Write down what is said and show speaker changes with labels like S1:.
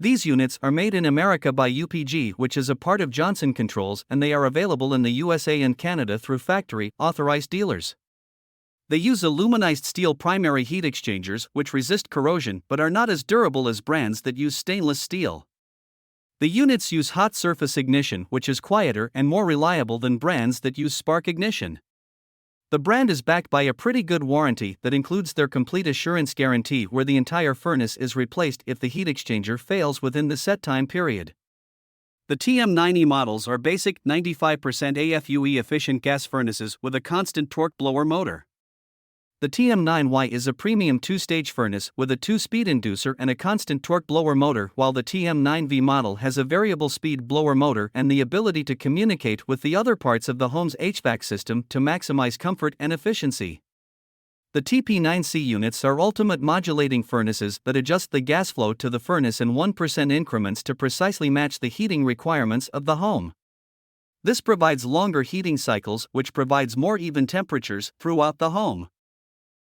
S1: These units are made in America by UPG, which is a part of Johnson Controls, and they are available in the USA and Canada through factory authorized dealers. They use aluminized steel primary heat exchangers which resist corrosion but are not as durable as brands that use stainless steel. The units use hot surface ignition, which is quieter and more reliable than brands that use spark ignition. The brand is backed by a pretty good warranty that includes their complete assurance guarantee, where the entire furnace is replaced if the heat exchanger fails within the set time period. The TM9E models are basic 95% AFUE efficient gas furnaces with a constant torque blower motor. The TM9Y is a premium 2-stage furnace with a 2-speed inducer and a constant torque blower motor, while the TM9V model has a variable speed blower motor and the ability to communicate with the other parts of the home's HVAC system to maximize comfort and efficiency. The TP9C units are ultimate modulating furnaces that adjust the gas flow to the furnace in 1% increments to precisely match the heating requirements of the home. This provides longer heating cycles, which provides more even temperatures throughout the home.